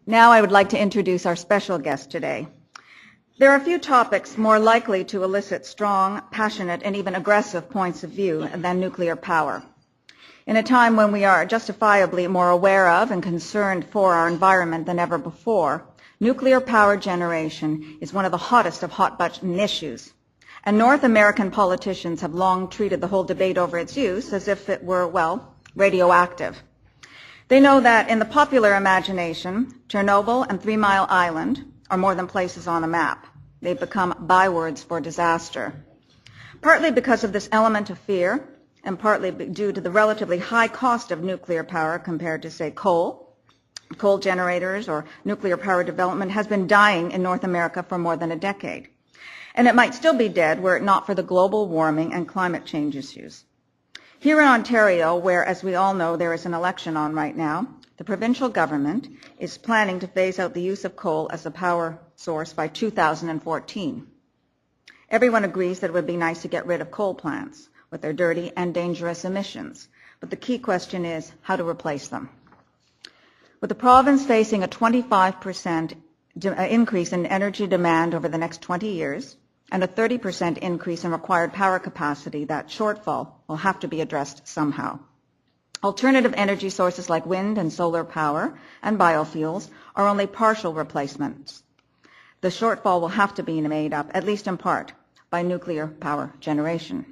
Now I would like to introduce our special guest today. There are few topics more likely to elicit strong, passionate, and even aggressive points of view than nuclear power. In a time when we are justifiably more aware of and concerned for our environment than ever before, nuclear power generation is one of the hottest of hot-button issues. And North American politicians have long treated the whole debate over its use as if it were, well, radioactive. They know that in the popular imagination, Chernobyl and 3 Mile Island are more than places on a map. They've become bywords for disaster. Partly because of this element of fear, and partly due to the relatively high cost of nuclear power compared to, say, coal generators or nuclear power development has been dying in North America for more than a decade. And it might still be dead were it not for the global warming and climate change issues. Here in Ontario, where, as we all know, there is an election on right now, the provincial government is planning to phase out the use of coal as a power source by 2014. Everyone agrees that it would be nice to get rid of coal plants with their dirty and dangerous emissions, but the key question is how to replace them. With the province facing a 25% increase in energy demand over the next 20 years, and a 30% increase in required power capacity, that shortfall will have to be addressed somehow. Alternative energy sources like wind and solar power and biofuels are only partial replacements. The shortfall will have to be made up, at least in part, by nuclear power generation.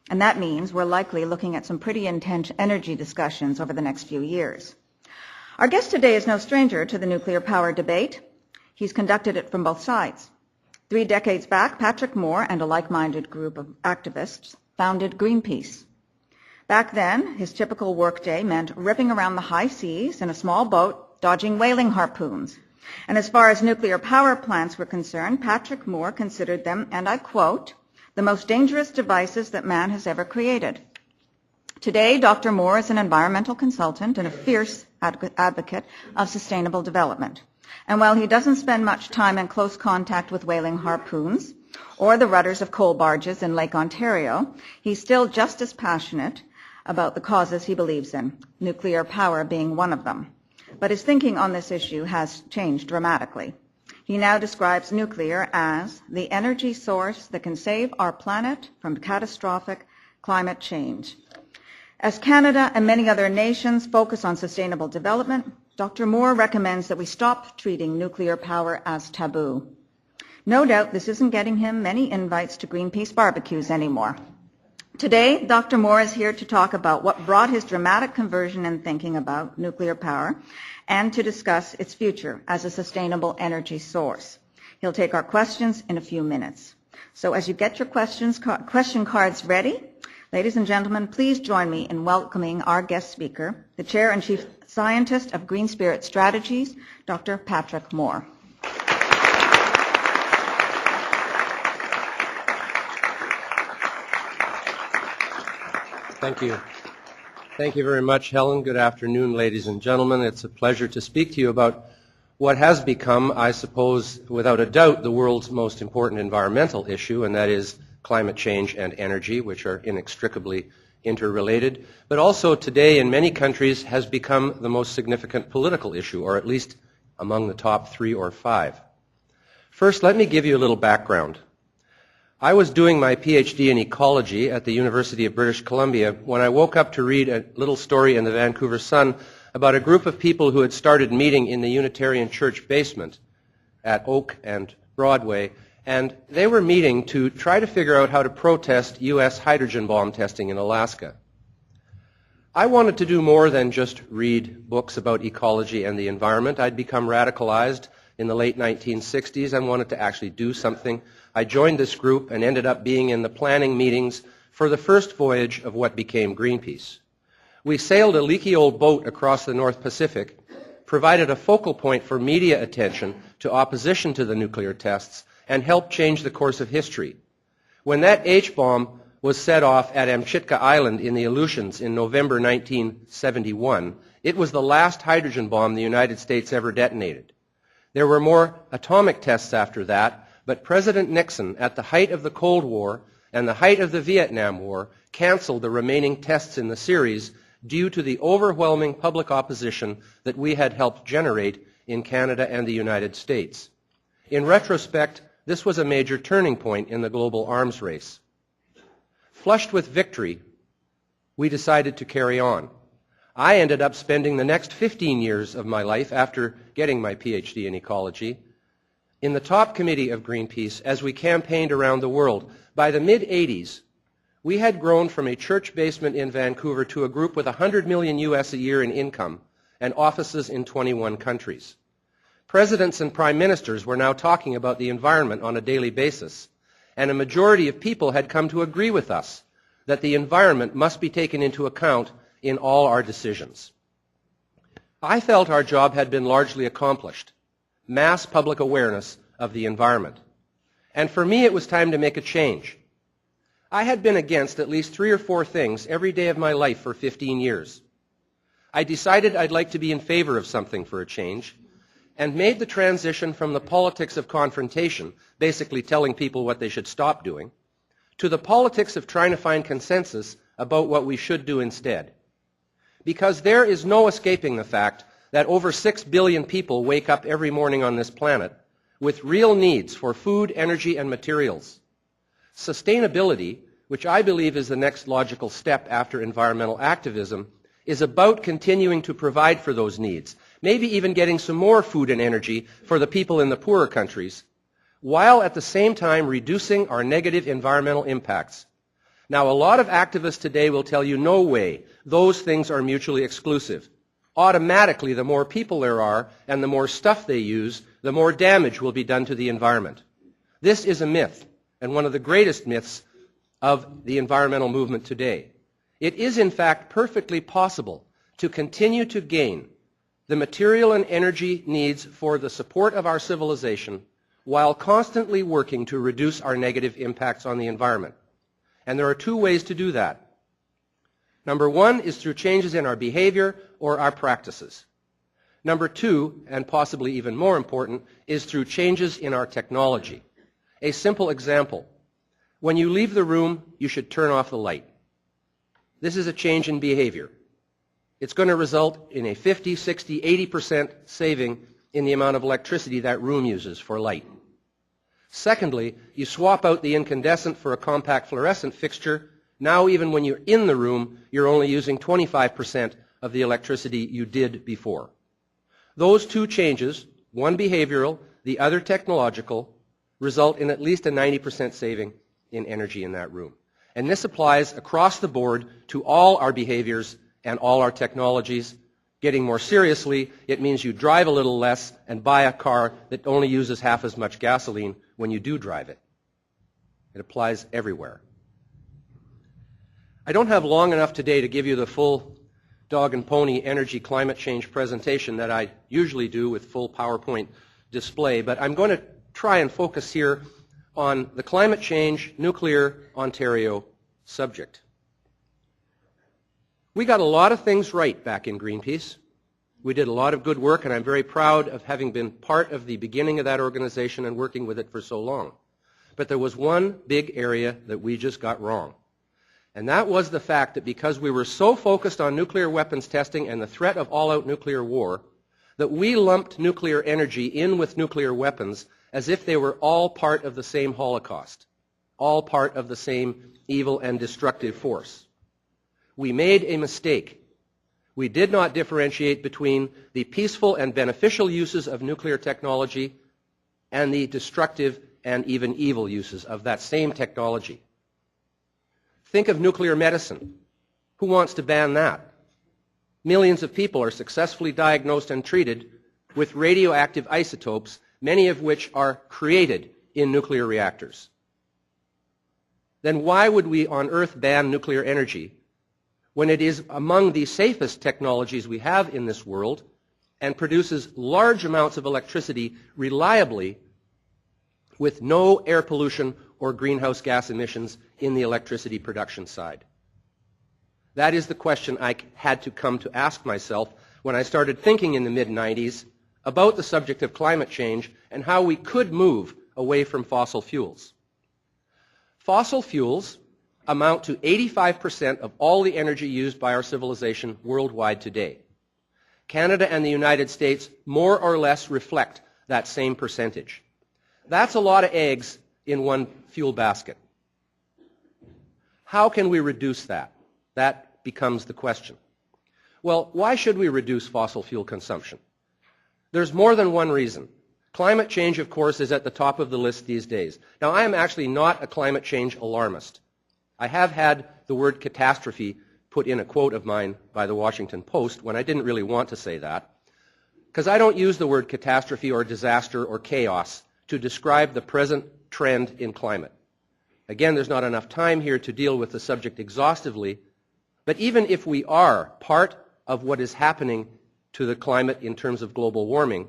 And that means we're likely looking at some pretty intense energy discussions over the next few years. Our guest today is no stranger to the nuclear power debate. He's conducted it from both sides. 3 decades back, Patrick Moore and a like-minded group of activists founded Greenpeace. Back then, his typical workday meant ripping around the high seas in a small boat, dodging whaling harpoons. And as far as nuclear power plants were concerned, Patrick Moore considered them, and I quote, the most dangerous devices that man has ever created. Today, Dr. Moore is an environmental consultant and a fierce advocate of sustainable development. And while he doesn't spend much time in close contact with whaling harpoons or the rudders of coal barges in Lake Ontario, he's still just as passionate about the causes he believes in, nuclear power being one of them. But his thinking on this issue has changed dramatically. He now describes nuclear as the energy source that can save our planet from catastrophic climate change. As Canada and many other nations focus on sustainable development, Dr. Moore recommends that we stop treating nuclear power as taboo. No doubt this isn't getting him many invites to Greenpeace barbecues anymore. Today, Dr. Moore is here to talk about what brought his dramatic conversion in thinking about nuclear power and to discuss its future as a sustainable energy source. He'll take our questions in a few minutes. So as you get your question cards ready, ladies and gentlemen, please join me in welcoming our guest speaker, the Chair and Chief Scientist of Greenspirit Strategies, Dr. Patrick Moore. Thank you. Thank you very much, Helen. Good afternoon, ladies and gentlemen. It's a pleasure to speak to you about what has become, I suppose, without a doubt, the world's most important environmental issue, and that is climate change and energy, which are inextricably interrelated, but also today in many countries has become the most significant political issue, or at least among the top 3 or 5. First, let me give you a little background. I was doing my PhD in ecology at the University of British Columbia when I woke up to read a little story in the Vancouver Sun about a group of people who had started meeting in the Unitarian Church basement at Oak and Broadway, and they were meeting to try to figure out how to protest U.S. hydrogen bomb testing in Alaska. I wanted to do more than just read books about ecology and the environment. I'd become radicalized in the late 1960s and wanted to actually do something. I joined this group and ended up being in the planning meetings for the first voyage of what became Greenpeace. We sailed a leaky old boat across the North Pacific, provided a focal point for media attention to opposition to the nuclear tests, and helped change the course of history. When that H-bomb was set off at Amchitka Island in the Aleutians in November 1971, it was the last hydrogen bomb the United States ever detonated. There were more atomic tests after that, but President Nixon, at the height of the Cold War and the height of the Vietnam War, canceled the remaining tests in the series due to the overwhelming public opposition that we had helped generate in Canada and the United States. In retrospect, this was a major turning point in the global arms race. Flushed with victory, we decided to carry on. I ended up spending the next 15 years of my life after getting my PhD in ecology in the top committee of Greenpeace as we campaigned around the world. By the mid-'80s, we had grown from a church basement in Vancouver to a group with $100 million US a year in income and offices in 21 countries. Presidents and prime ministers were now talking about the environment on a daily basis, and a majority of people had come to agree with us that the environment must be taken into account in all our decisions. I felt our job had been largely accomplished, mass public awareness of the environment. And for me, it was time to make a change. I had been against at least 3 or 4 things every day of my life for 15 years. I decided I'd like to be in favor of something for a change, and made the transition from the politics of confrontation, basically telling people what they should stop doing, to the politics of trying to find consensus about what we should do instead. Because there is no escaping the fact that over 6 billion people wake up every morning on this planet with real needs for food, energy, and materials. Sustainability, which I believe is the next logical step after environmental activism, is about continuing to provide for those needs, maybe even getting some more food and energy for the people in the poorer countries, while at the same time reducing our negative environmental impacts. Now, a lot of activists today will tell you, no way, those things are mutually exclusive. Automatically, the more people there are and the more stuff they use, the more damage will be done to the environment. This is a myth, and one of the greatest myths of the environmental movement today. It is, in fact, perfectly possible to continue to gain the material and energy needs for the support of our civilization while constantly working to reduce our negative impacts on the environment. And there are 2 ways to do that. Number 1 is through changes in our behavior or our practices. Number 2, and possibly even more important, is through changes in our technology. A simple example. When you leave the room, you should turn off the light. This is a change in behavior. It's going to result in a 50, 60, 80% saving in the amount of electricity that room uses for light. Secondly, you swap out the incandescent for a compact fluorescent fixture. Now, even when you're in the room, you're only using 25% of the electricity you did before. Those 2 changes, one behavioral, the other technological, result in at least a 90% saving in energy in that room. And this applies across the board to all our behaviors and all our technologies. Getting more seriously, it means you drive a little less and buy a car that only uses half as much gasoline when you do drive it. It applies everywhere. I don't have long enough today to give you the full dog and pony energy climate change presentation that I usually do with full PowerPoint display, but I'm going to try and focus here on the climate change, nuclear, Ontario subject. We got a lot of things right back in Greenpeace. We did a lot of good work, and I'm very proud of having been part of the beginning of that organization and working with it for so long. But there was one big area that we just got wrong. And that was the fact that because we were so focused on nuclear weapons testing and the threat of all-out nuclear war, that we lumped nuclear energy in with nuclear weapons as if they were all part of the same Holocaust, all part of the same evil and destructive force. We made a mistake. We did not differentiate between the peaceful and beneficial uses of nuclear technology and the destructive and even evil uses of that same technology. Think of nuclear medicine. Who wants to ban that? Millions of people are successfully diagnosed and treated with radioactive isotopes, many of which are created in nuclear reactors. Then why would we on Earth ban nuclear energy when it is among the safest technologies we have in this world and produces large amounts of electricity reliably with no air pollution or greenhouse gas emissions in the electricity production side? That is the question I had to come to ask myself when I started thinking in the mid-90s about the subject of climate change and how we could move away from fossil fuels. Fossil fuels amount to 85% of all the energy used by our civilization worldwide today. Canada and the United States more or less reflect that same percentage. That's a lot of eggs in one fuel basket. How can we reduce that? That becomes the question. Well, why should we reduce fossil fuel consumption? There's more than one reason. Climate change, of course, is at the top of the list these days. Now, I am actually not a climate change alarmist. I have had the word catastrophe put in a quote of mine by the Washington Post when I didn't really want to say that, because I don't use the word catastrophe or disaster or chaos to describe the present trend in climate. Again, there's not enough time here to deal with the subject exhaustively, but even if we are part of what is happening to the climate in terms of global warming,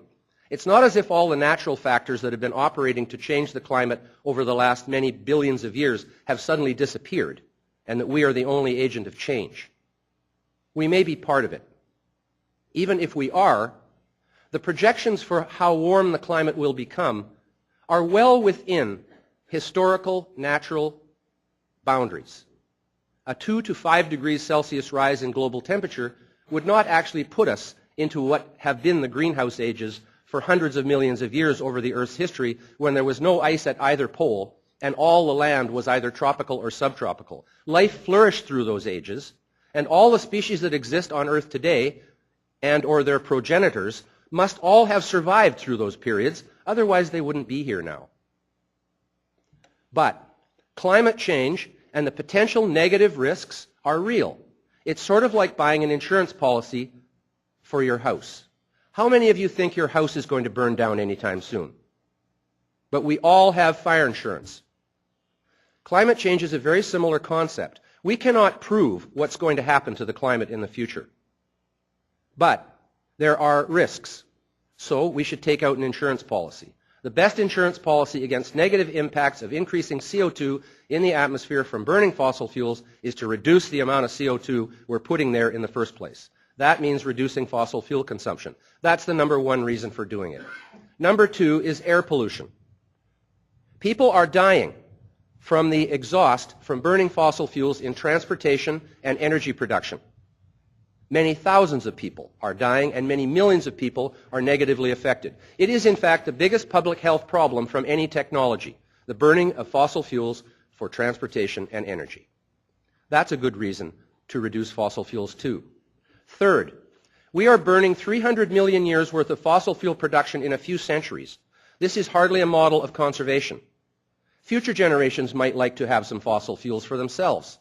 it's not as if all the natural factors that have been operating to change the climate over the last many billions of years have suddenly disappeared and that we are the only agent of change. We may be part of it. Even if we are, the projections for how warm the climate will become are well within historical natural boundaries. A 2 to 5 degrees Celsius rise in global temperature would not actually put us into what have been the greenhouse ages for hundreds of millions of years over the Earth's history, when there was no ice at either pole and all the land was either tropical or subtropical. Life flourished through those ages, and all the species that exist on Earth today and or their progenitors must all have survived through those periods, otherwise they wouldn't be here now. But climate change and the potential negative risks are real. It's sort of like buying an insurance policy for your house. How many of you think your house is going to burn down anytime soon? But we all have fire insurance. Climate change is a very similar concept. We cannot prove what's going to happen to the climate in the future. But there are risks. So we should take out an insurance policy. The best insurance policy against negative impacts of increasing CO2 in the atmosphere from burning fossil fuels is to reduce the amount of CO2 we're putting there in the first place. That means reducing fossil fuel consumption. That's the number one reason for doing it. Number two is air pollution. People are dying from the exhaust from burning fossil fuels in transportation and energy production. Many thousands of people are dying, and many millions of people are negatively affected. It is, in fact, the biggest public health problem from any technology, the burning of fossil fuels for transportation and energy. That's a good reason to reduce fossil fuels too. Third, we are burning 300 million years worth of fossil fuel production in a few centuries. This is hardly a model of conservation. Future generations might like to have some fossil fuels for themselves.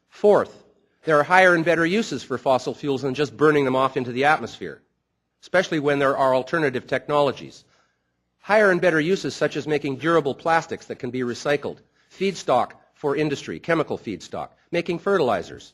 Fourth, there are higher and better uses for fossil fuels than just burning them off into the atmosphere, especially when there are alternative technologies. Higher and better uses such as making durable plastics that can be recycled, feedstock for industry, chemical feedstock, making fertilizers.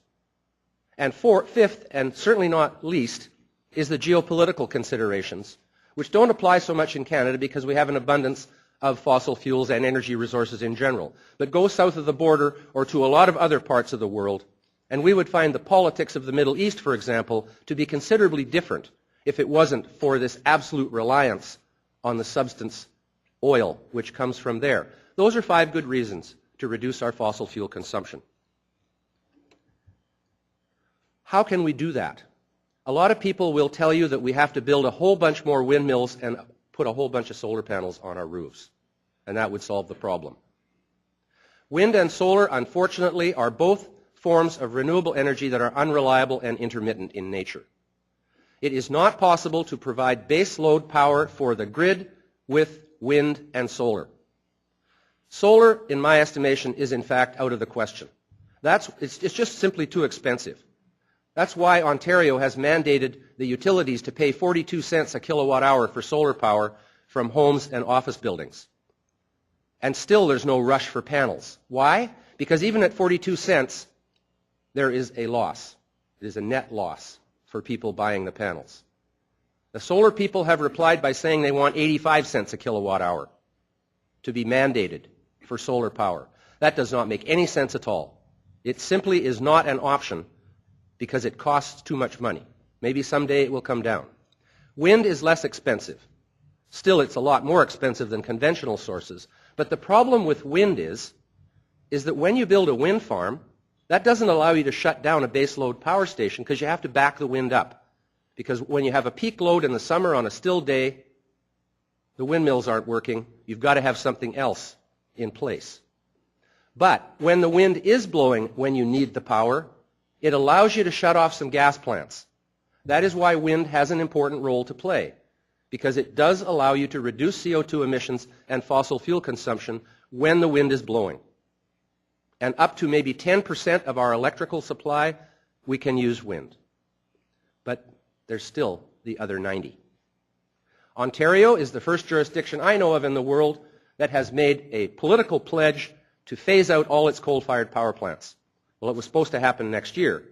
And fifth, and certainly not least, is the geopolitical considerations, which don't apply so much in Canada because we have an abundance of fossil fuels and energy resources in general. But go south of the border or to a lot of other parts of the world, and we would find the politics of the Middle East, for example, to be considerably different if it wasn't for this absolute reliance on the substance oil which comes from there. Those are 5 good reasons to reduce our fossil fuel consumption. How can we do that? A lot of people will tell you that we have to build a whole bunch more windmills and put a whole bunch of solar panels on our roofs, and that would solve the problem. Wind and solar, unfortunately, are both forms of renewable energy that are unreliable and intermittent in nature. It is not possible to provide base load power for the grid with wind and solar. Solar, in my estimation, is in fact out of the question. It's just simply too expensive. That's why Ontario has mandated the utilities to pay 42 cents a kilowatt hour for solar power from homes and office buildings. And still there's no rush for panels. Why? Because even at 42 cents, there is a loss. It is a net loss for people buying the panels. The solar people have replied by saying they want 85 cents a kilowatt hour to be mandated for solar power. That does not make any sense at all. It simply is not an option because it costs too much money. Maybe someday it will come down. Wind is less expensive. Still, it's a lot more expensive than conventional sources. But the problem with wind is that when you build a wind farm, that doesn't allow you to shut down a baseload power station because you have to back the wind up. because when you have a peak load in the summer on a still day, the windmills aren't working. You've got to have something else in place. But when the wind is blowing when you need the power, it allows you to shut off some gas plants. That is why wind has an important role to play, because it does allow you to reduce CO2 emissions and fossil fuel consumption when the wind is blowing. And up to maybe 10% of our electrical supply, we can use wind. But there's still the other 90. Ontario is the first jurisdiction I know of in the world that has made a political pledge to phase out all its coal-fired power plants. Well, it was supposed to happen next year,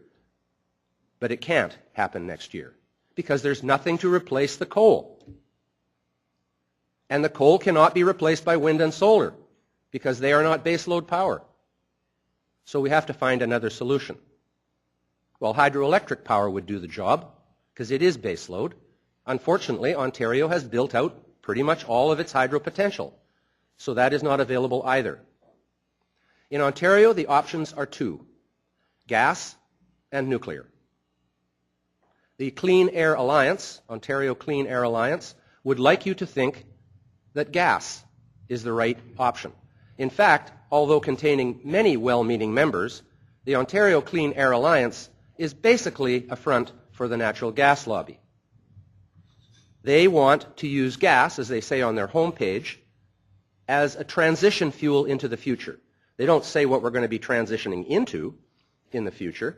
but it can't happen next year because there's nothing to replace the coal. And the coal cannot be replaced by wind and solar because they are not baseload power. So we have to find another solution. Well, hydroelectric power would do the job because it is baseload. Unfortunately, Ontario has built out pretty much all of its hydro potential, so that is not available either. In Ontario, the options are two: gas and nuclear. The Clean Air Alliance, Ontario Clean Air Alliance, would like you to think that gas is the right option. In fact, although containing many well-meaning members, the Ontario Clean Air Alliance is basically a front for the natural gas lobby. They want to use gas, as they say on their homepage, as a transition fuel into the future. They don't say what we're going to be transitioning into in the future,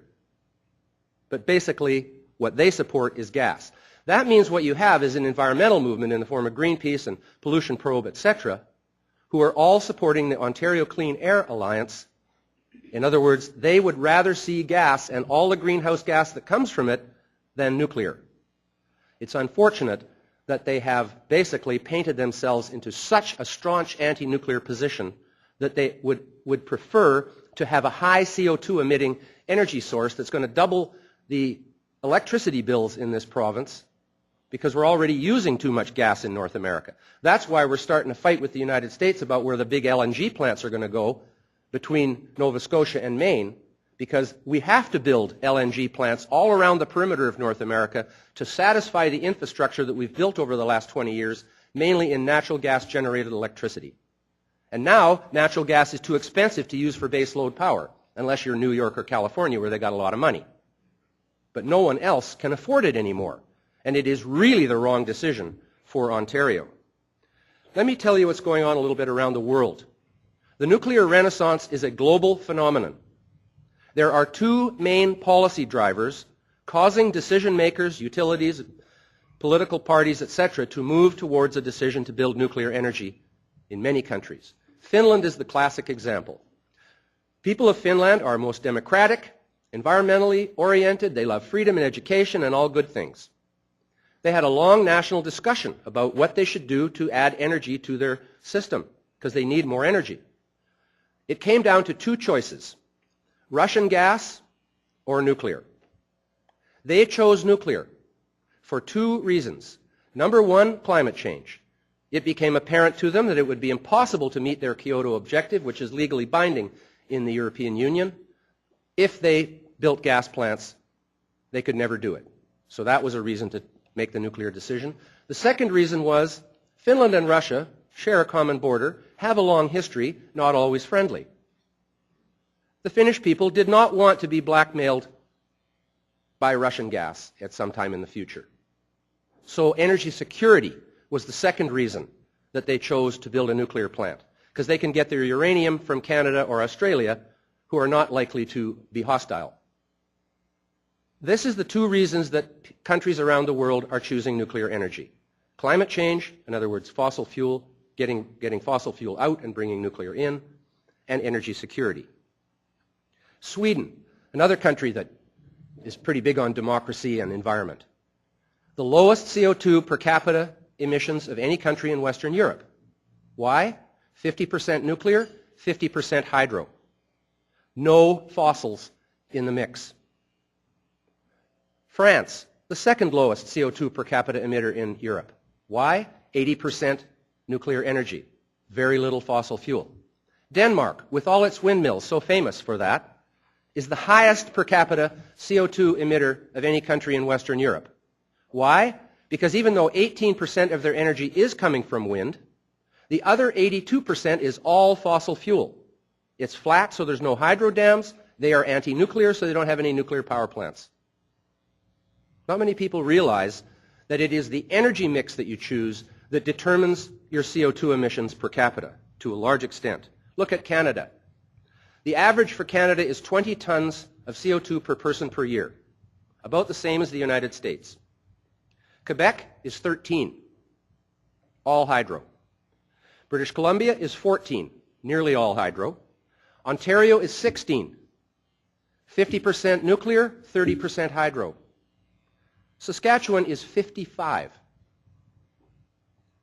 but basically what they support is gas. That means what you have is an environmental movement in the form of Greenpeace and Pollution Probe, etc., who are all supporting the Ontario Clean Air Alliance. In other words, they would rather see gas and all the greenhouse gas that comes from it than nuclear. It's unfortunate that they have basically painted themselves into such a staunch anti-nuclear position that they would prefer to have a high CO2 emitting energy source that's going to double the electricity bills in this province because we're already using too much gas in North America. That's why we're starting to fight with the United States about where the big LNG plants are going to go between Nova Scotia and Maine, because we have to build LNG plants all around the perimeter of North America to satisfy the infrastructure that we've built over the last 20 years, mainly in natural gas-generated electricity. And now, natural gas is too expensive to use for baseload power, unless you're New York or California where they got a lot of money. But no one else can afford it anymore. And it is really the wrong decision for Ontario. Let me tell you what's going on a little bit around the world. The nuclear renaissance is a global phenomenon. There are two main policy drivers causing decision makers, utilities, political parties, etc., to move towards a decision to build nuclear energy in many countries. Finland is the classic example. People of Finland are most democratic, environmentally oriented, they love freedom and education and all good things. They had a long national discussion about what they should do to add energy to their system, because they need more energy. It came down to two choices: Russian gas or nuclear. They chose nuclear for two reasons. Number one, climate change. It became apparent to them that it would be impossible to meet their Kyoto objective, which is legally binding in the European Union. If they built gas plants, they could never do it. So that was a reason to make the nuclear decision. The second reason was Finland and Russia share a common border, have a long history, not always friendly. The Finnish people did not want to be blackmailed by Russian gas at some time in the future. So energy security was the second reason that they chose to build a nuclear plant, because they can get their uranium from Canada or Australia, who are not likely to be hostile. This is the two reasons that countries around the world are choosing nuclear energy. Climate change, in other words, fossil fuel, getting fossil fuel out and bringing nuclear in, and energy security. Sweden, another country that is pretty big on democracy and environment. The lowest CO2 per capita emissions of any country in Western Europe. Why? 50% nuclear, 50% hydro. No fossils in the mix. France, the second lowest CO2 per capita emitter in Europe. Why? 80% nuclear energy. Very little fossil fuel. Denmark, with all its windmills, so famous for that, is the highest per capita CO2 emitter of any country in Western Europe. Why? Because even though 18% of their energy is coming from wind, the other 82% is all fossil fuel. It's flat, so there's no hydro dams. They are anti-nuclear, so they don't have any nuclear power plants. Not many people realize that it is the energy mix that you choose that determines your CO2 emissions per capita to a large extent. Look at Canada. The average for Canada is 20 tons of CO2 per person per year, about the same as the United States. Quebec is 13, all hydro. British Columbia is 14, nearly all hydro. Ontario is 16, 50% nuclear, 30% hydro. Saskatchewan is 55.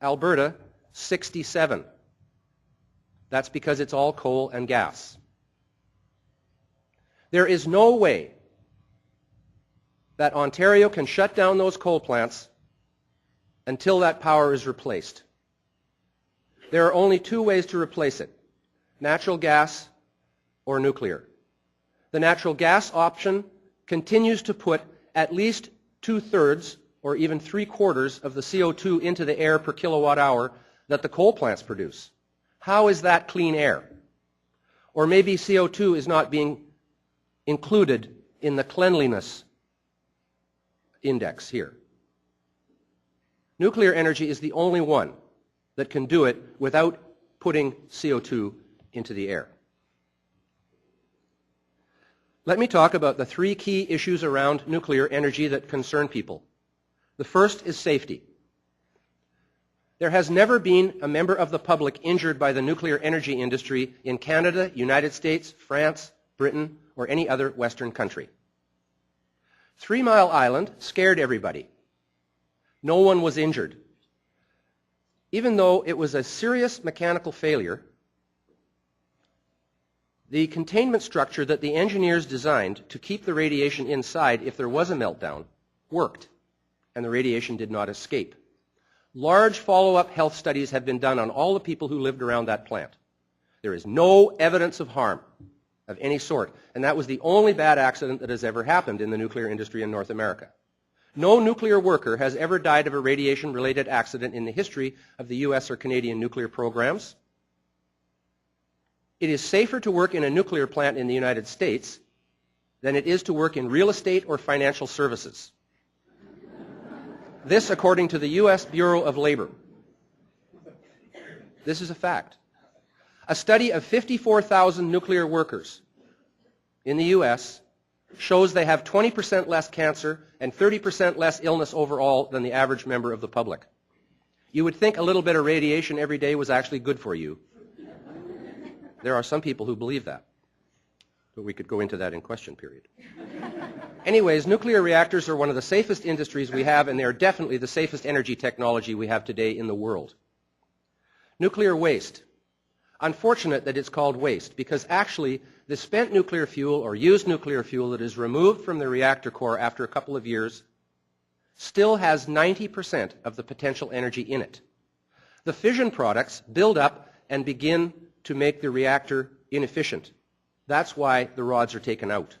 Alberta, 67. That's because it's all coal and gas. There is no way that Ontario can shut down those coal plants until that power is replaced. There are only two ways to replace it: natural gas or nuclear. The natural gas option continues to put at least 2/3 or even 3/4 of the CO2 into the air per kilowatt hour that the coal plants produce. How is that clean air? Or maybe CO2 is not being included in the cleanliness index here. Nuclear energy is the only one that can do it without putting CO2 into the air. Let me talk about the three key issues around nuclear energy that concern people. The first is safety. There has never been a member of the public injured by the nuclear energy industry in Canada, United States, France, Britain, or any other Western country. 3 Mile Island scared everybody. No one was injured. Even though it was a serious mechanical failure, the containment structure that the engineers designed to keep the radiation inside if there was a meltdown worked, and the radiation did not escape. Large follow-up health studies have been done on all the people who lived around that plant. There is no evidence of harm of any sort, and that was the only bad accident that has ever happened in the nuclear industry in North America. No nuclear worker has ever died of a radiation-related accident in the history of the U.S. or Canadian nuclear programs. It is safer to work in a nuclear plant in the United States than it is to work in real estate or financial services. This, according to the U.S. Bureau of Labor. This is a fact. A study of 54,000 nuclear workers in the U.S. shows they have 20% less cancer and 30% less illness overall than the average member of the public. You would think a little bit of radiation every day was actually good for you. There are some people who believe that, but we could go into that in question period. Anyways, nuclear reactors are one of the safest industries we have, and they are definitely the safest energy technology we have today in the world. Nuclear waste. Unfortunate that it's called waste, because actually the spent nuclear fuel or used nuclear fuel that is removed from the reactor core after a couple of years still has 90% of the potential energy in it. The fission products build up and begin to make the reactor inefficient. That's why the rods are taken out.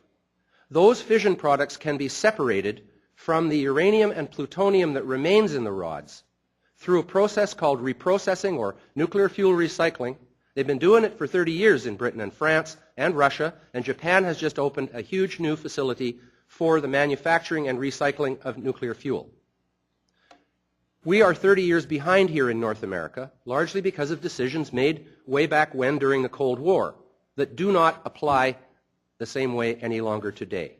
Those fission products can be separated from the uranium and plutonium that remains in the rods through a process called reprocessing or nuclear fuel recycling. They've been doing it for 30 years in Britain and France and Russia, and Japan has just opened a huge new facility for the manufacturing and recycling of nuclear fuel. We are 30 years behind here in North America, largely because of decisions made way back when during the Cold War that do not apply the same way any longer today.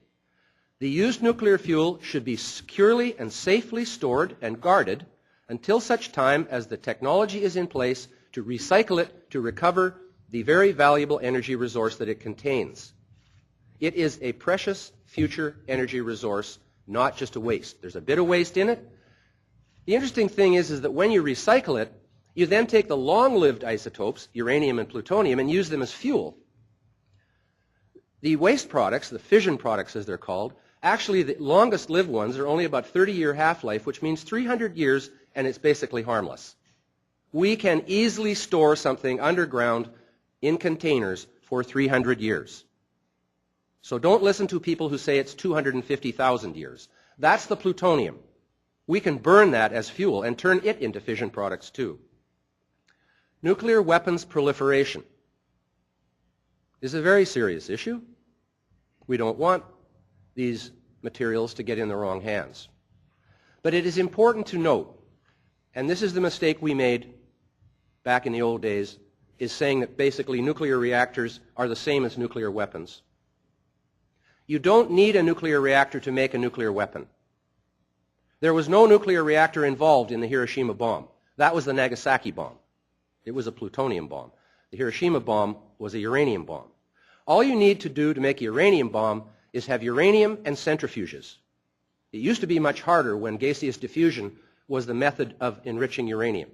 The used nuclear fuel should be securely and safely stored and guarded until such time as the technology is in place to recycle it to recover the very valuable energy resource that it contains. It is a precious future energy resource, not just a waste. There's a bit of waste in it. The interesting thing is that when you recycle it, you then take the long-lived isotopes, uranium and plutonium, and use them as fuel. The waste products, the fission products as they're called, actually the longest lived ones are only about 30-year half-life, which means 300 years, and it's basically harmless. We can easily store something underground in containers for 300 years. So don't listen to people who say it's 250,000 years. That's the plutonium. we can burn that as fuel and turn it into fission products too. Nuclear weapons proliferation is a very serious issue. We don't want these materials to get in the wrong hands. But it is important to note, and this is the mistake we made back in the old days, is saying that basically nuclear reactors are the same as nuclear weapons. You don't need a nuclear reactor to make a nuclear weapon. There was no nuclear reactor involved in the Hiroshima bomb. That was the Nagasaki bomb. It was a plutonium bomb. The Hiroshima bomb was a uranium bomb. All you need to do to make a uranium bomb is have uranium and centrifuges. It used to be much harder when gaseous diffusion was the method of enriching uranium.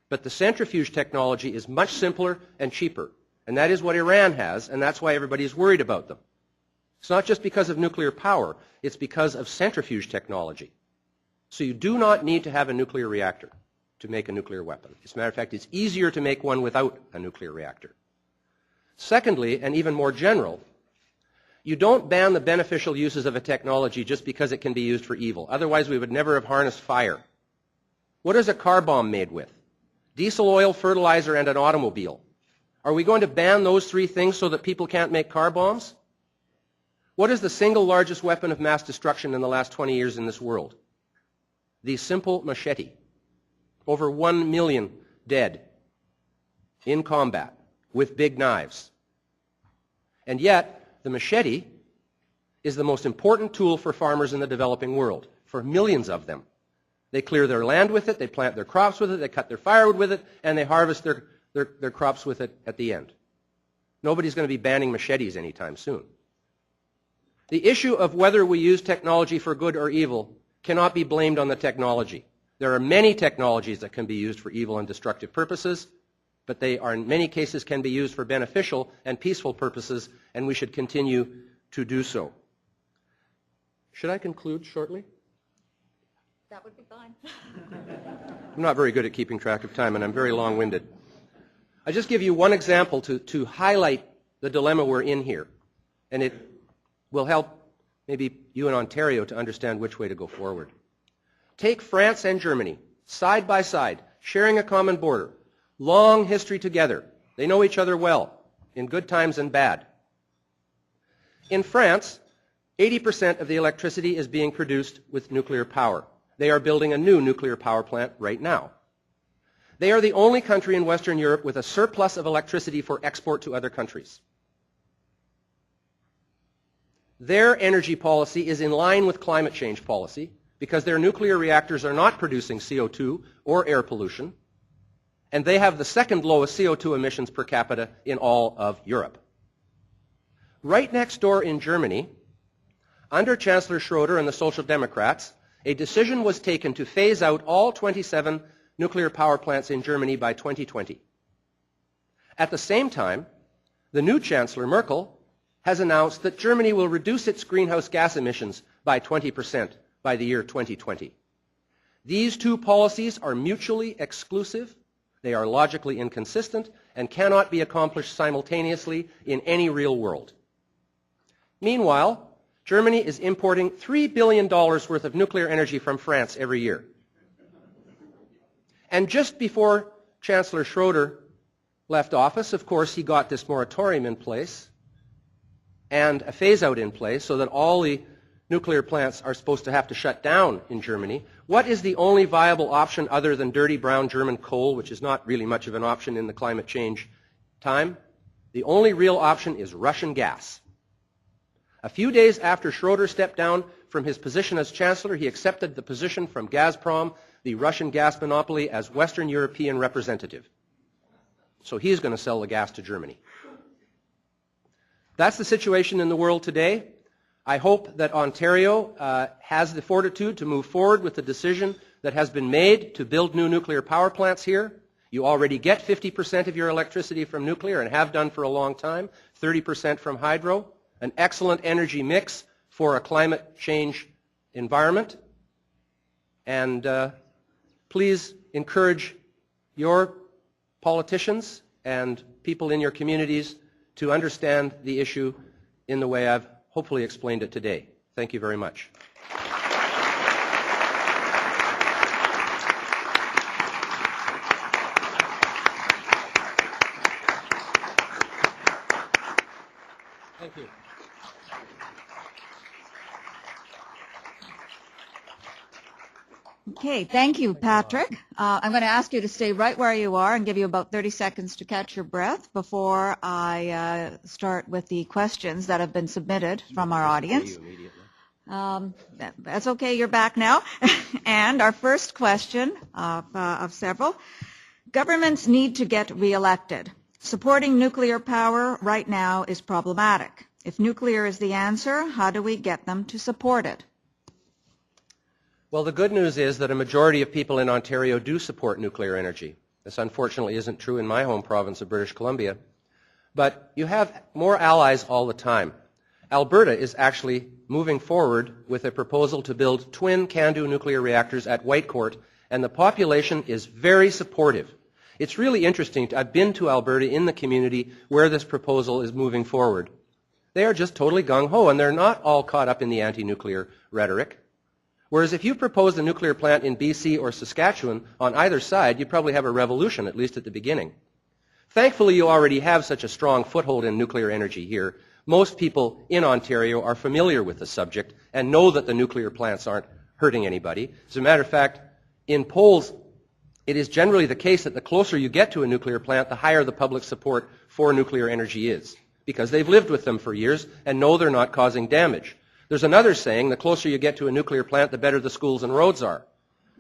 But the centrifuge technology is much simpler and cheaper. And that is what Iran has, and that's why everybody is worried about them. It's not just because of nuclear power, it's because of centrifuge technology. So you do not need to have a nuclear reactor to make a nuclear weapon. As a matter of fact, it's easier to make one without a nuclear reactor. Secondly, and even more general, you don't ban the beneficial uses of a technology just because it can be used for evil. Otherwise, we would never have harnessed fire. What is a car bomb made with? Diesel oil, fertilizer, and an automobile. Are we going to ban those three things so that people can't make car bombs? What is the single largest weapon of mass destruction in the last 20 years in this world? The simple machete. Over 1 million dead in combat with big knives. And yet, the machete is the most important tool for farmers in the developing world, for millions of them. They clear their land with it, they plant their crops with it, they cut their firewood with it, and they harvest their crops with it at the end. Nobody's going to be banning machetes anytime soon. The issue of whether we use technology for good or evil cannot be blamed on the technology. There are many technologies that can be used for evil and destructive purposes, but they are in many cases can be used for beneficial and peaceful purposes, and we should continue to do so. Should I conclude shortly? That would be fine. I'm not very good at keeping track of time, and I'm very long-winded. I just give you one example to highlight the dilemma we're in here, and it will help maybe you in Ontario to understand which way to go forward. Take France and Germany, side by side, sharing a common border, long history together. They know each other well, in good times and bad. In France, 80% of the electricity is being produced with nuclear power. They are building a new nuclear power plant right now. They are the only country in Western Europe with a surplus of electricity for export to other countries. Their energy policy is in line with climate change policy because their nuclear reactors are not producing CO2 or air pollution, and they have the second lowest CO2 emissions per capita in all of Europe. Right next door in Germany, under Chancellor Schroeder and the Social Democrats, a decision was taken to phase out all 27 nuclear power plants in Germany by 2020. At the same time, the new Chancellor Merkel has announced that Germany will reduce its greenhouse gas emissions by 20% by the year 2020. These two policies are mutually exclusive, they are logically inconsistent, and cannot be accomplished simultaneously in any real world. Meanwhile, Germany is importing $3 billion worth of nuclear energy from France every year. And just before Chancellor Schroeder left office, of course, he got this moratorium in place and a phase-out in place so that all the nuclear plants are supposed to have to shut down in Germany. What is the only viable option other than dirty brown German coal, which is not really much of an option in the climate change time? The only real option is Russian gas. A few days after Schroeder stepped down from his position as Chancellor, he accepted the position from Gazprom, the Russian gas monopoly, as Western European representative. So he's going to sell the gas to Germany. That's the situation in the world today. I hope that Ontario has the fortitude to move forward with the decision that has been made to build new nuclear power plants here. You already get 50% of your electricity from nuclear and have done for a long time, 30% from hydro. An excellent energy mix for a climate change environment. And please encourage your politicians and people in your communities to understand the issue in the way I've hopefully explained it today. Thank you very much. Thank you. Okay, thank you, Patrick. I'm going to ask you to stay right where you are and give you about 30 seconds to catch your breath before I start with the questions that have been submitted from our audience. That's okay, you're back now. And our first question of several. Governments need to get reelected. Supporting nuclear power right now is problematic. If nuclear is the answer, how do we get them to support it? Well, the good news is that a majority of people in Ontario do support nuclear energy. This unfortunately isn't true in my home province of British Columbia. But you have more allies all the time. Alberta is actually moving forward with a proposal to build twin CANDU nuclear reactors at Whitecourt, and the population is very supportive. It's really interesting. I've been to Alberta in the community where this proposal is moving forward. They are just totally gung-ho, and they're not all caught up in the anti-nuclear rhetoric. Whereas if you proposed a nuclear plant in BC or Saskatchewan on either side, you'd probably have a revolution, at least at the beginning. Thankfully, you already have such a strong foothold in nuclear energy here. Most people in Ontario are familiar with the subject and know that the nuclear plants aren't hurting anybody. As a matter of fact, in polls, it is generally the case that the closer you get to a nuclear plant, the higher the public support for nuclear energy is, because they've lived with them for years and know they're not causing damage. There's another saying, the closer you get to a nuclear plant, the better the schools and roads are.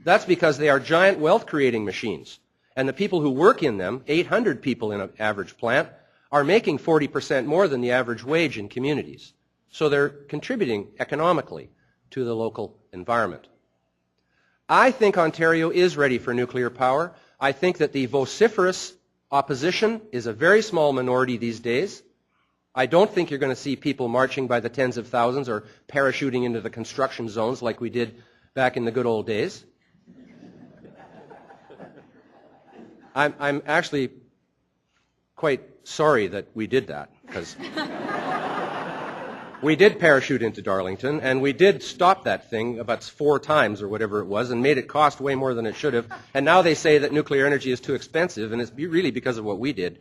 That's because they are giant wealth-creating machines. And the people who work in them, 800 people in an average plant, are making 40% more than the average wage in communities. So they're contributing economically to the local environment. I think Ontario is ready for nuclear power. I think that the vociferous opposition is a very small minority these days. I don't think you're going to see people marching by the tens of thousands or parachuting into the construction zones like we did back in the good old days. I'm actually quite sorry that we did that, because we did parachute into Darlington, and we did stop that thing about 4 times or whatever it was and made it cost way more than it should have. And now they say that nuclear energy is too expensive, and it's really because of what we did.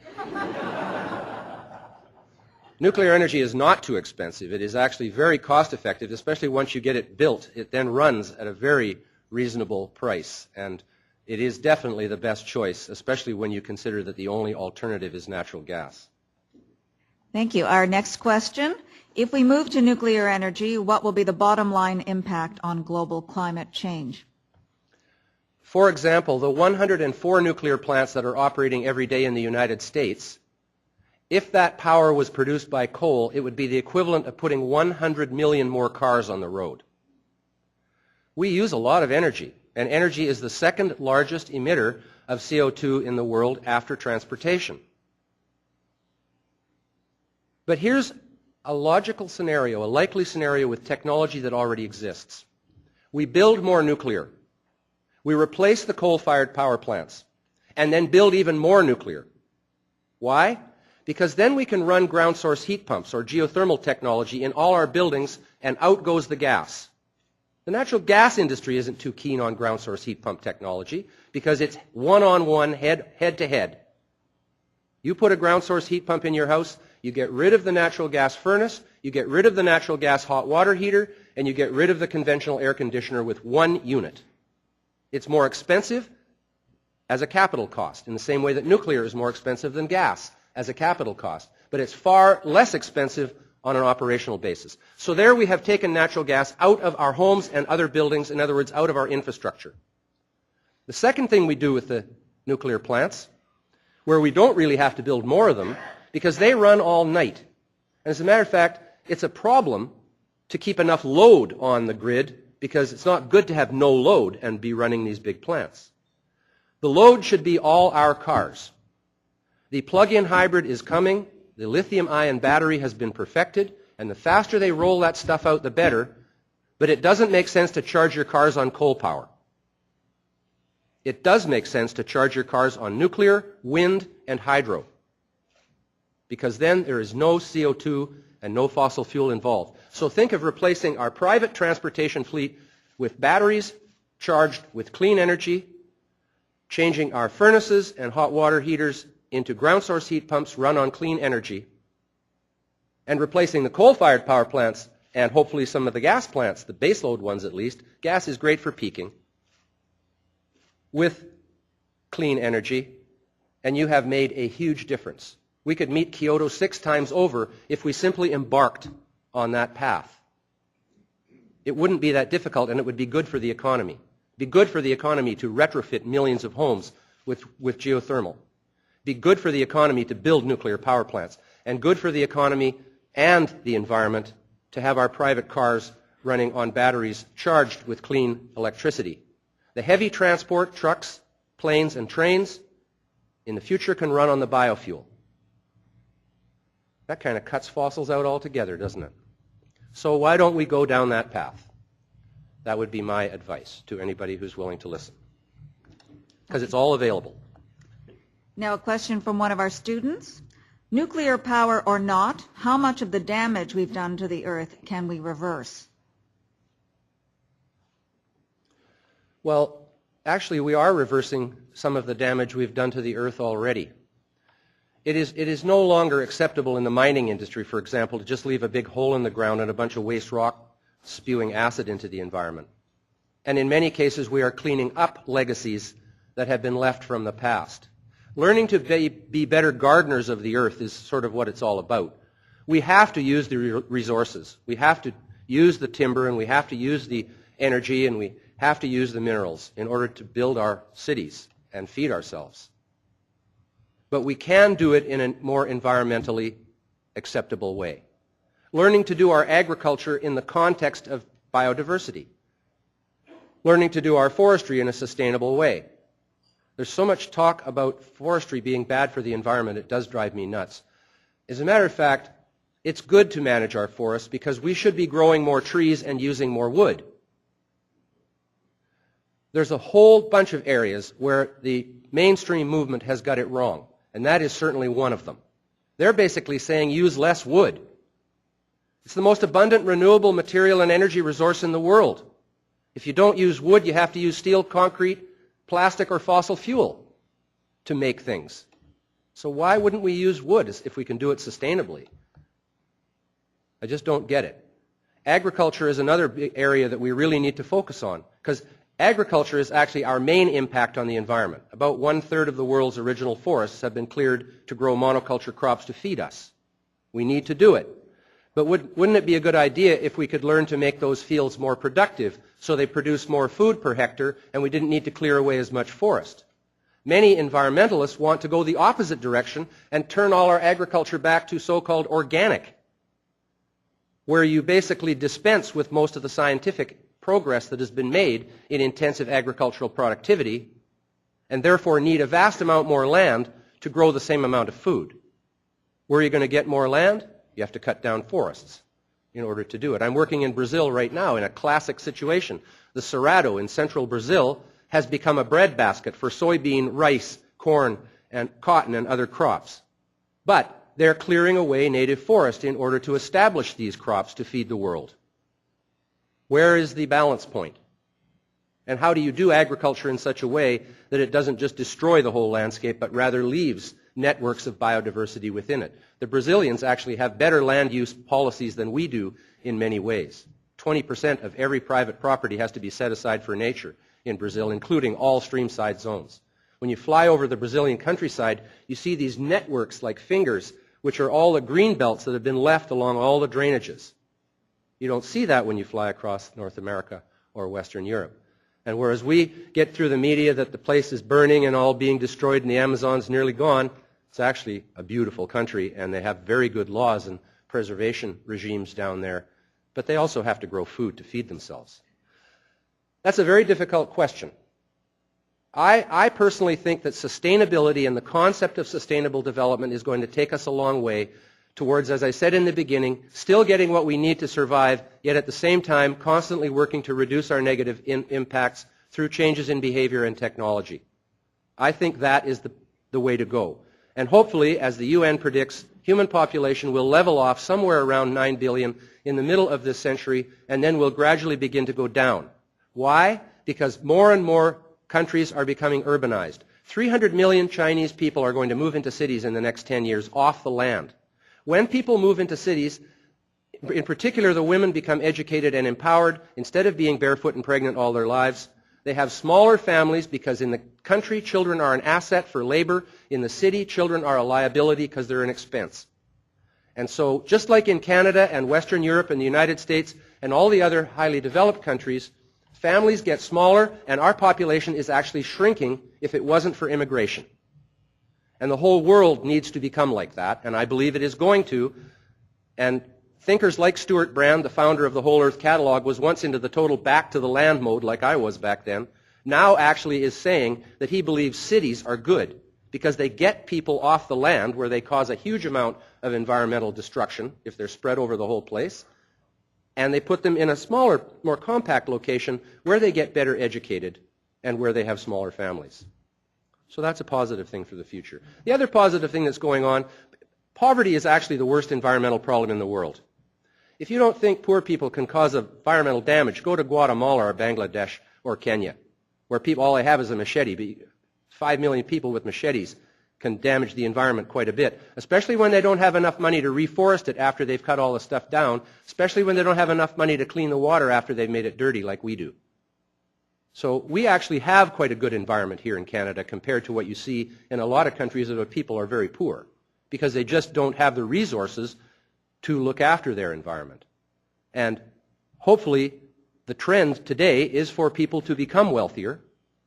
Nuclear energy is not too expensive. It is actually very cost effective, especially once you get it built. It then runs at a very reasonable price, and it is definitely the best choice, especially when you consider that the only alternative is natural gas. Thank you. Our next question. If we move to nuclear energy, what will be the bottom line impact on global climate change? For example, the 104 nuclear plants that are operating every day in the United States, if that power was produced by coal, it would be the equivalent of putting 100 million more cars on the road. We use a lot of energy, and energy is the second largest emitter of CO2 in the world after transportation. But here's a logical scenario, a likely scenario with technology that already exists. We build more nuclear. We replace the coal-fired power plants, and then build even more nuclear. Why? Because then we can run ground source heat pumps or geothermal technology in all our buildings, and out goes the gas. The natural gas industry isn't too keen on ground source heat pump technology because it's one-on-one, head-to-head. You put a ground source heat pump in your house, you get rid of the natural gas furnace, you get rid of the natural gas hot water heater, and you get rid of the conventional air conditioner with one unit. It's more expensive as a capital cost, in the same way that nuclear is more expensive than gas as a capital cost, but it's far less expensive on an operational basis. So there we have taken natural gas out of our homes and other buildings, in other words, out of our infrastructure. The second thing we do with the nuclear plants, where we don't really have to build more of them, because they run all night. And as a matter of fact, it's a problem to keep enough load on the grid, because it's not good to have no load and be running these big plants. The load should be all our cars. The plug-in hybrid is coming. The lithium-ion battery has been perfected, and the faster they roll that stuff out, the better. But it doesn't make sense to charge your cars on coal power. It does make sense to charge your cars on nuclear, wind, and hydro, because then there is no CO2 and no fossil fuel involved. So think of replacing our private transportation fleet with batteries charged with clean energy, changing our furnaces and hot water heaters into ground source heat pumps run on clean energy, And replacing the coal-fired power plants and hopefully some of the gas plants, the baseload ones at least, gas is great for peaking, with clean energy, and you have made a huge difference. We could meet Kyoto 6 times over if we simply embarked on that path. It wouldn't be that difficult, and it would be good for the economy. It would be good for the economy to retrofit millions of homes with geothermal. It would be good for the economy to build nuclear power plants, and good for the economy and the environment to have our private cars running on batteries charged with clean electricity. The heavy transport, trucks, planes, and trains in the future can run on the biofuel. That kind of cuts fossils out altogether, doesn't it? So why don't we go down that path? That would be my advice to anybody who's willing to listen. Because it's all available. Now a question from one of our students. Nuclear power or not, how much of the damage we've done to the Earth can we reverse? Well, actually we are reversing some of the damage we've done to the Earth already. It is no longer acceptable in the mining industry, for example, to just leave a big hole in the ground and a bunch of waste rock spewing acid into the environment. And in many cases, we are cleaning up legacies that have been left from the past. Learning to be better gardeners of the earth is sort of what it's all about. We have to use the resources. We have to use the timber, and we have to use the energy, and we have to use the minerals in order to build our cities and feed ourselves. But we can do it in a more environmentally acceptable way. Learning to do our agriculture in the context of biodiversity. Learning to do our forestry in a sustainable way. There's so much talk about forestry being bad for the environment, it does drive me nuts. As a matter of fact, it's good to manage our forests because we should be growing more trees and using more wood. There's a whole bunch of areas where the mainstream movement has got it wrong, and that is certainly one of them. They're basically saying use less wood. It's the most abundant renewable material and energy resource in the world. If you don't use wood, you have to use steel, concrete, plastic, or fossil fuel to make things. So why wouldn't we use wood if we can do it sustainably? I just don't get it. Agriculture is another big area that we really need to focus on, because agriculture is actually our main impact on the environment. About 1/3 of the world's original forests have been cleared to grow monoculture crops to feed us. We need to do it. But wouldn't it be a good idea if we could learn to make those fields more productive so they produce more food per hectare and we didn't need to clear away as much forest? Many environmentalists want to go the opposite direction and turn all our agriculture back to so-called organic, where you basically dispense with most of the scientific progress that has been made in intensive agricultural productivity and therefore need a vast amount more land to grow the same amount of food. Where are you going to get more land? You have to cut down forests in order to do it. I'm working in Brazil right now in a classic situation. The Cerrado in central Brazil has become a breadbasket for soybean, rice, corn, and cotton and other crops. But they're clearing away native forest in order to establish these crops to feed the world. Where is the balance point? And how do you do agriculture in such a way that it doesn't just destroy the whole landscape, but rather leaves networks of biodiversity within it? The Brazilians actually have better land use policies than we do in many ways. 20% of every private property has to be set aside for nature in Brazil, including all streamside zones. When you fly over the Brazilian countryside, you see these networks like fingers, which are all the green belts that have been left along all the drainages. You don't see that when you fly across North America or Western Europe. And whereas we get through the media that the place is burning and all being destroyed and the Amazon's nearly gone, it's actually a beautiful country and they have very good laws and preservation regimes down there. But they also have to grow food to feed themselves. That's a very difficult question. I personally think that sustainability and the concept of sustainable development is going to take us a long way towards, as I said in the beginning, still getting what we need to survive, yet at the same time constantly working to reduce our negative impacts through changes in behavior and technology. I think that is the way to go. And hopefully, as the UN predicts, human population will level off somewhere around 9 billion in the middle of this century, and then will gradually begin to go down. Why? Because more and more countries are becoming urbanized. 300 million Chinese people are going to move into cities in the next 10 years off the land. When people move into cities, in particular the women become educated and empowered instead of being barefoot and pregnant all their lives. They have smaller families because in the country children are an asset for labor. In the city children are a liability because they're an expense. And so just like in Canada and Western Europe and the United States and all the other highly developed countries, families get smaller and our population is actually shrinking if it wasn't for immigration. And the whole world needs to become like that, and I believe it is going to. And thinkers like Stuart Brand, the founder of the Whole Earth Catalog, was once into the total back to the land mode like I was back then, now actually is saying that he believes cities are good because they get people off the land where they cause a huge amount of environmental destruction if they're spread over the whole place, and they put them in a smaller, more compact location where they get better educated and where they have smaller families. So that's a positive thing for the future. The other positive thing that's going on, poverty is actually the worst environmental problem in the world. If you don't think poor people can cause environmental damage, go to Guatemala or Bangladesh or Kenya, where people, all they have is a machete. 5 million people with machetes can damage the environment quite a bit, especially when they don't have enough money to reforest it after they've cut all the stuff down, especially when they don't have enough money to clean the water after they've made it dirty like we do. So we actually have quite a good environment here in Canada compared to what you see in a lot of countries where people are very poor because they just don't have the resources to look after their environment. And hopefully the trend today is for people to become wealthier.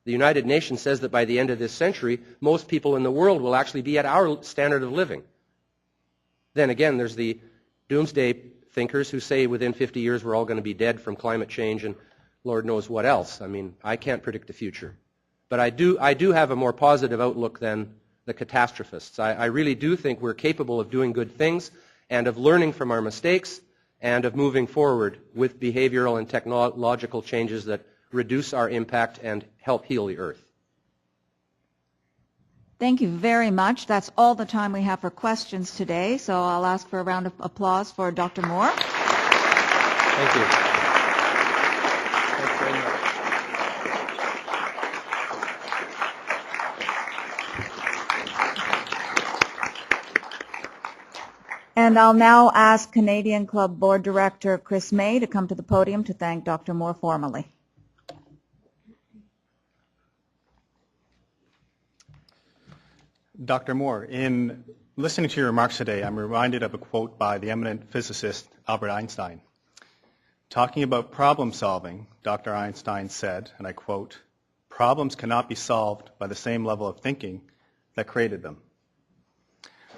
The United Nations says that by the end of this century, most people in the world will actually be at our standard of living. Then again, there's the doomsday thinkers who say within 50 years we're all going to be dead from climate change and Lord knows what else. I mean, I can't predict the future. But I do have a more positive outlook than the catastrophists. I really do think we're capable of doing good things and of learning from our mistakes and of moving forward with behavioral and technological changes that reduce our impact and help heal the earth. Thank you very much. That's all the time we have for questions today, so I'll ask for a round of applause for Dr. Moore. Thank you. Thanks very much. And I'll now ask Canadian Club Board Director Chris May to come to the podium to thank Dr. Moore formally. Dr. Moore, in listening to your remarks today, I'm reminded of a quote by the eminent physicist Albert Einstein. Talking about problem solving, Dr. Einstein said, and I quote, "Problems cannot be solved by the same level of thinking that created them."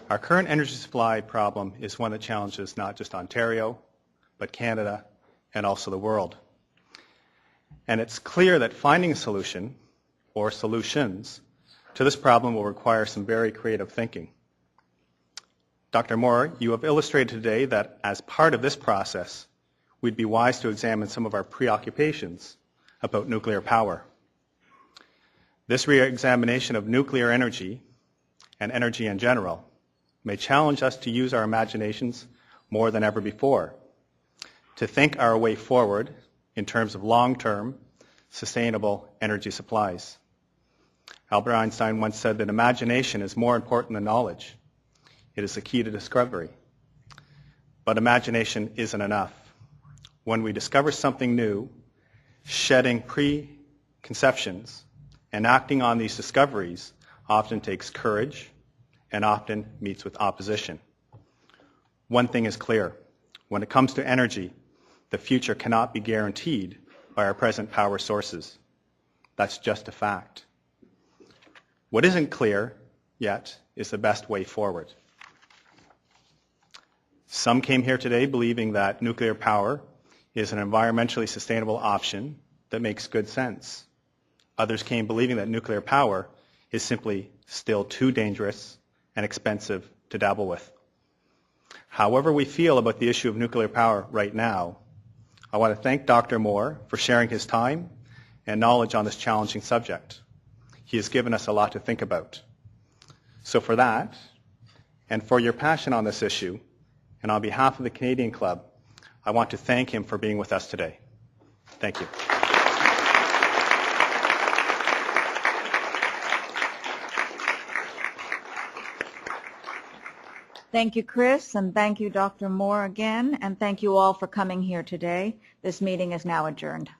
Our current energy supply problem is one that challenges not just Ontario, but Canada and also the world. And it's clear that finding a solution or solutions to this problem will require some very creative thinking. Dr. Moore, you have illustrated today that as part of this process, we'd be wise to examine some of our preoccupations about nuclear power. This re-examination of nuclear energy and energy in general may challenge us to use our imaginations more than ever before, to think our way forward in terms of long-term, sustainable energy supplies. Albert Einstein once said that imagination is more important than knowledge. It is the key to discovery. But imagination isn't enough. When we discover something new, shedding preconceptions and acting on these discoveries often takes courage and often meets with opposition. One thing is clear. When it comes to energy, the future cannot be guaranteed by our present power sources. That's just a fact. What isn't clear yet is the best way forward. Some came here today believing that nuclear power is an environmentally sustainable option that makes good sense. Others came believing that nuclear power is simply still too dangerous and expensive to dabble with. However we feel about the issue of nuclear power right now, I want to thank Dr. Moore for sharing his time and knowledge on this challenging subject. He has given us a lot to think about. So for that, and for your passion on this issue, and on behalf of the Canadian Club, I want to thank him for being with us today. Thank you. Thank you, Chris, and thank you, Dr. Moore, again, and thank you all for coming here today. This meeting is now adjourned.